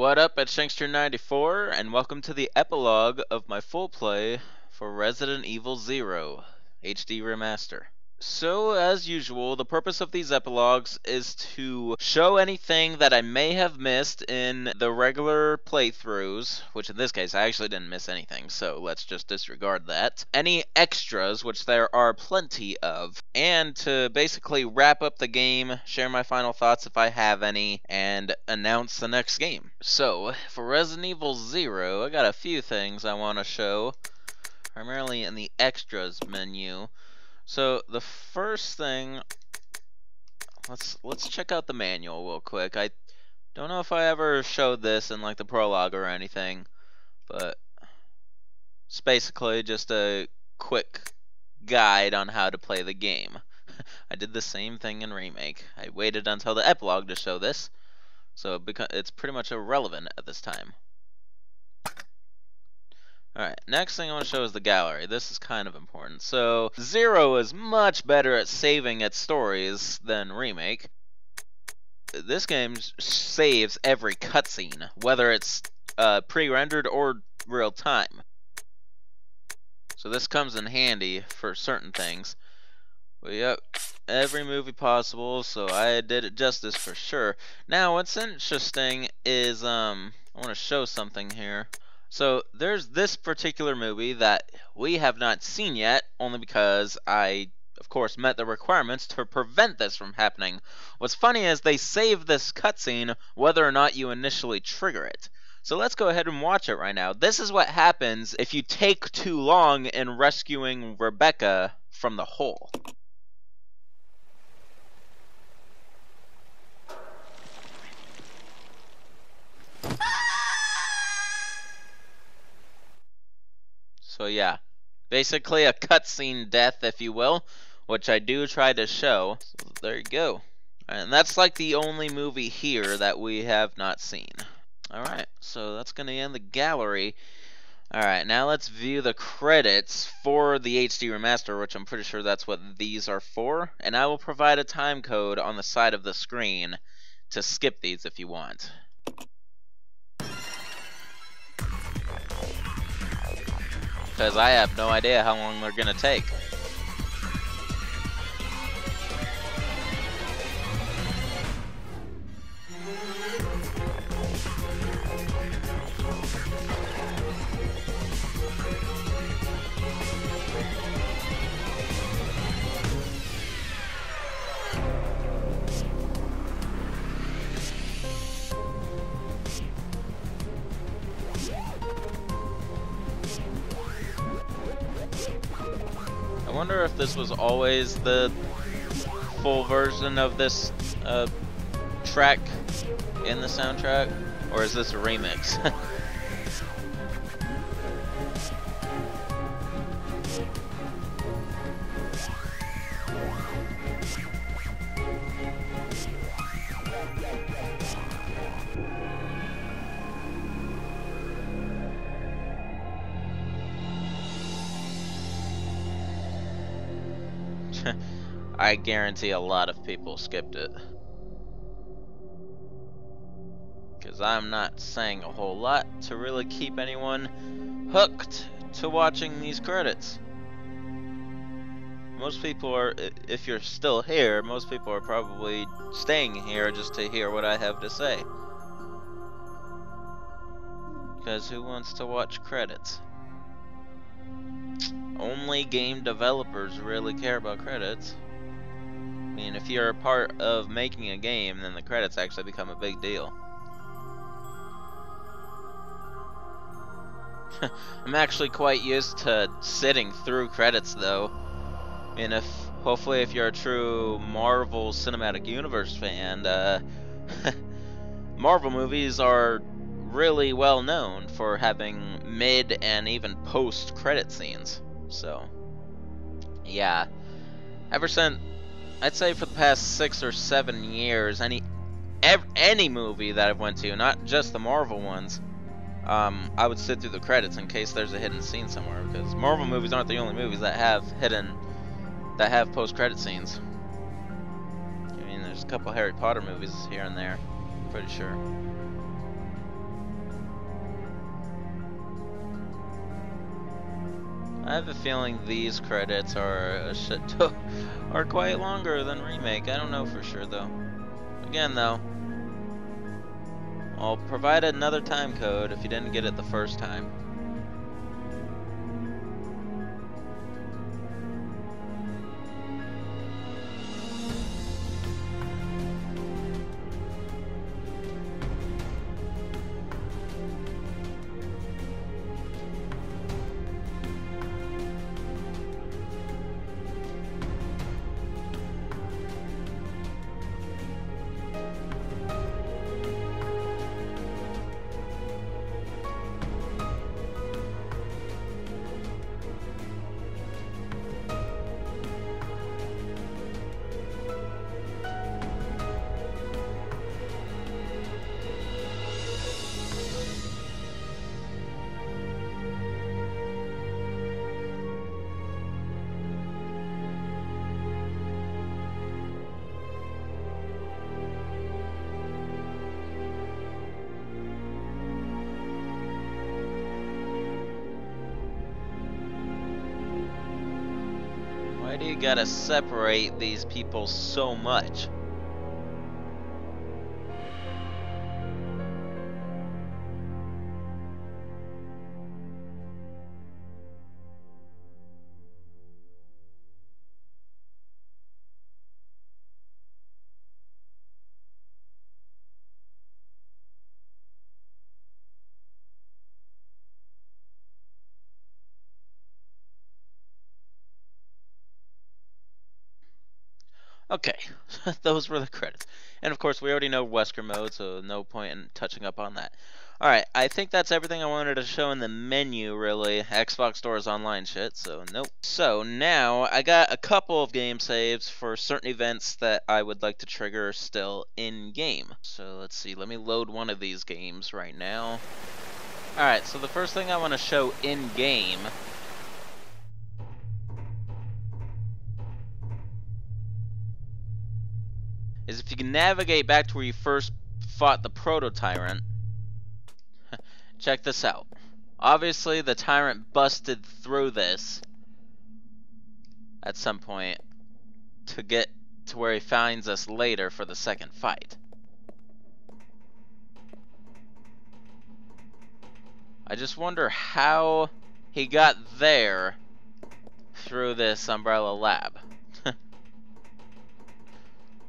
What up, it's Shankster94, and welcome to the epilogue of my full play for Resident Evil 0 HD Remaster. So, as usual, the purpose of these epilogues is to show anything that I may have missed in the regular playthroughs, which in this case I actually didn't miss anything, so let's just disregard that. Any extras, which there are plenty of, and to basically wrap up the game, share my final thoughts if I have any, and announce the next game. So, for Resident Evil 0, I got a few things I want to show, primarily in the extras menu. So the first thing, let's check out the manual real quick. I don't know if I ever showed this in like the prologue or anything, but it's basically just a quick guide on how to play the game. I did the same thing in Remake. I waited until the epilogue to show this, so it's pretty much irrelevant at this time. Alright, next thing I want to show is the gallery. This is kind of important. So, 0 is much better at saving its stories than Remake. This game saves every cutscene, whether it's pre-rendered or real time. So this comes in handy for certain things. But yep, every movie possible, so I did it justice for sure. Now, what's interesting is, I want to show something here. So, there's this particular movie that we have not seen yet, only because I, of course, met the requirements to prevent this from happening. What's funny is they save this cutscene whether or not you initially trigger it. So let's go ahead and watch it right now. This is what happens if you take too long in rescuing Rebecca from the hole. So yeah, basically a cutscene death, if you will, which I do try to show. So there you go. And that's like the only movie here that we have not seen. Alright, so that's going to end the gallery. Alright, now let's view the credits for the HD Remaster, which I'm pretty sure that's what these are for. And I will provide a time code on the side of the screen to skip these if you want. Because I have no idea how long they're gonna take. I wonder if this was always the full version of this track in the soundtrack, or is this a remix? I guarantee a lot of people skipped it. Because I'm not saying a whole lot to really keep anyone hooked to watching these credits. Most people are, if you're still here, most people are probably staying here just to hear what I have to say. Because who wants to watch credits? Only game developers really care about credits. I mean, if you're a part of making a game, then the credits actually become a big deal. I'm actually quite used to sitting through credits, though. I mean, hopefully if you're a true Marvel Cinematic Universe fan, Marvel movies are really well known for having mid and even post-credit scenes. So, yeah. Ever since, I'd say for the past 6 or 7 years, any movie that I've went to, not just the Marvel ones, I would sit through the credits in case there's a hidden scene somewhere, because Marvel movies aren't the only movies that have post-credit scenes. I mean, there's a couple Harry Potter movies here and there, I'm pretty sure. I have a feeling these credits are are quite longer than Remake. I don't know for sure though. Again though, I'll provide another time code if you didn't get it the first time. Why do you gotta separate these people so much? Okay, those were the credits. And of course, we already know Wesker mode, so no point in touching up on that. Alright, I think that's everything I wanted to show in the menu, really. Xbox Store's online shit, so nope. So now, I got a couple of game saves for certain events that I would like to trigger still in-game. So let's see, let me load one of these games right now. Alright, so the first thing I want to show in-game is if you can navigate back to where you first fought the Proto-Tyrant. Check this out. Obviously, the Tyrant busted through this at some point to get to where he finds us later for the second fight. I just wonder how he got there through this Umbrella Lab.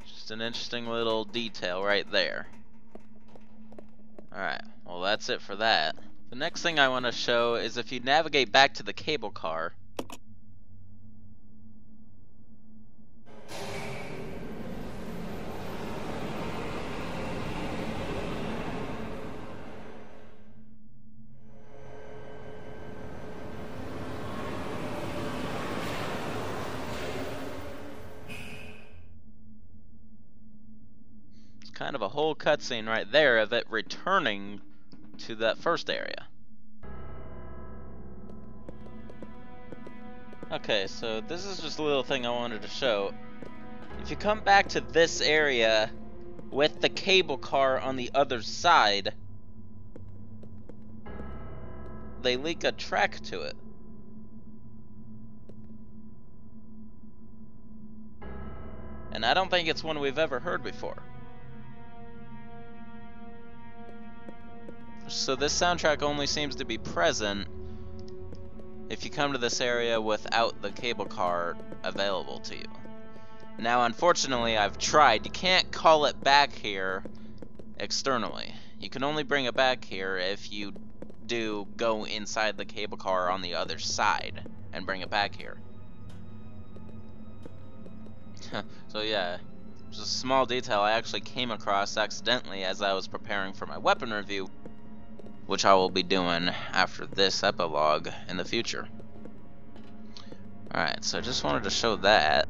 Just an interesting little detail right there. Alright, well that's it for that. The next thing I want to show is if you navigate back to the cable car, kind of a whole cutscene right there of it returning to that first area. Okay, so this is just a little thing I wanted to show. If you come back to this area with the cable car on the other side, they leak a track to it. And I don't think it's one we've ever heard before. So this soundtrack only seems to be present if you come to this area without the cable car available to you. Now, unfortunately, I've tried. You can't call it back here externally. You can only bring it back here if you do go inside the cable car on the other side and bring it back here. So yeah, just a small detail I actually came across accidentally as I was preparing for my weapon review, which I will be doing after this epilogue in the future. Alright, so I just wanted to show that.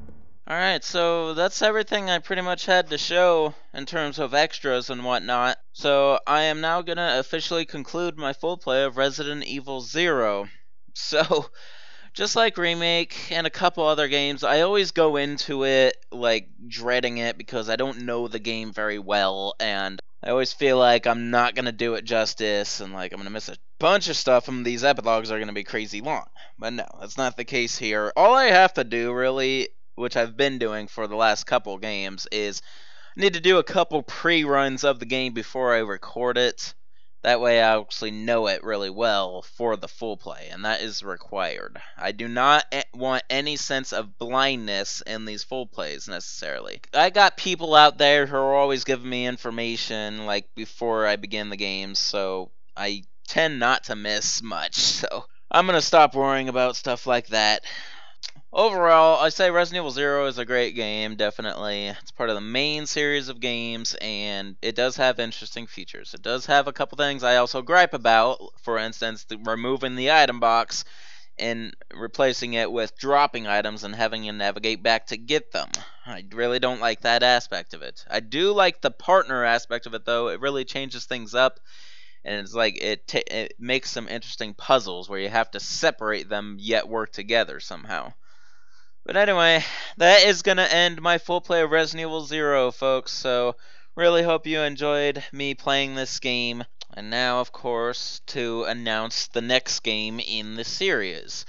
Alright, so that's everything I pretty much had to show in terms of extras and whatnot. So I am now gonna officially conclude my full play of Resident Evil 0. So, just like Remake and a couple other games, I always go into it like dreading it because I don't know the game very well, and I always feel like I'm not going to do it justice, and like I'm going to miss a bunch of stuff, and these epilogues are going to be crazy long. But no, that's not the case here. All I have to do, really, which I've been doing for the last couple games, is I need to do a couple pre-runs of the game before I record it. That way I actually know it really well for the full play, and that is required. I do not want any sense of blindness in these full plays necessarily. I got people out there who are always giving me information like before I begin the games, so I tend not to miss much. So I'm going to stop worrying about stuff like that. Overall, I say Resident Evil 0 is a great game, definitely. It's part of the main series of games, and it does have interesting features. It does have a couple things I also gripe about, for instance, removing the item box and replacing it with dropping items and having you navigate back to get them. I really don't like that aspect of it. I do like the partner aspect of it, though. It really changes things up, and it's like it makes some interesting puzzles where you have to separate them yet work together somehow. But anyway, that is going to end my full play of Resident Evil 0, folks, so really hope you enjoyed me playing this game. And now, of course, to announce the next game in the series.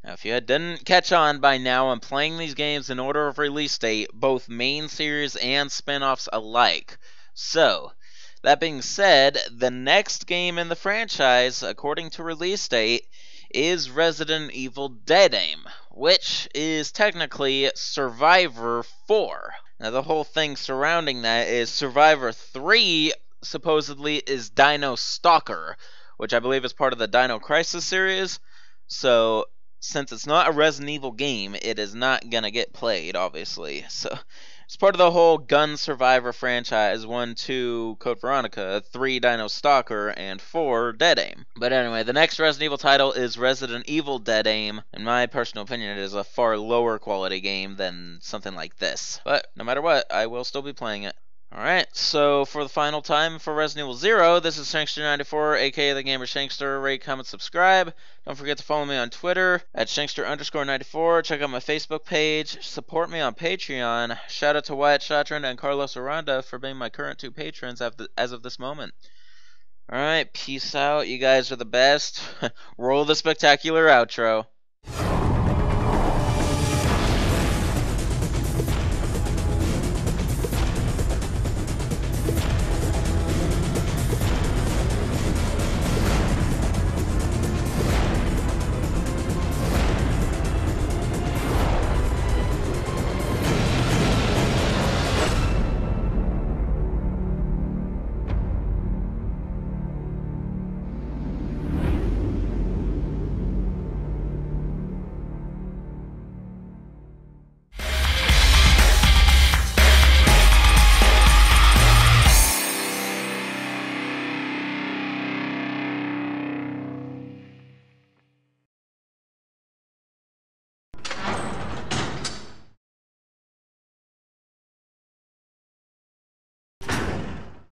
Now, if you didn't catch on by now, I'm playing these games in order of release date, both main series and spin-offs alike. So, that being said, the next game in the franchise, according to release date, is Resident Evil Dead Aim, which is technically Survivor 4. Now, the whole thing surrounding that is Survivor 3 supposedly is Dino Stalker, which I believe is part of the Dino Crisis series. So, since it's not a Resident Evil game, it is not gonna get played, obviously. So, it's part of the whole Gun Survivor franchise, 1, 2, Code Veronica, 3, Dino Stalker, and 4, Dead Aim. But anyway, the next Resident Evil title is Resident Evil Dead Aim. In my personal opinion, it is a far lower quality game than something like this. But no matter what, I will still be playing it. Alright, so for the final time for Resident Evil 0, this is Shankster94, aka The Gamer Shankster. Rate, comment, subscribe. Don't forget to follow me on Twitter at Shankster_94. Check out my Facebook page. Support me on Patreon. Shout out to Wyatt Shatron and Carlos Aranda for being my current 2 patrons as of this moment. Alright, peace out. You guys are the best. Roll the spectacular outro.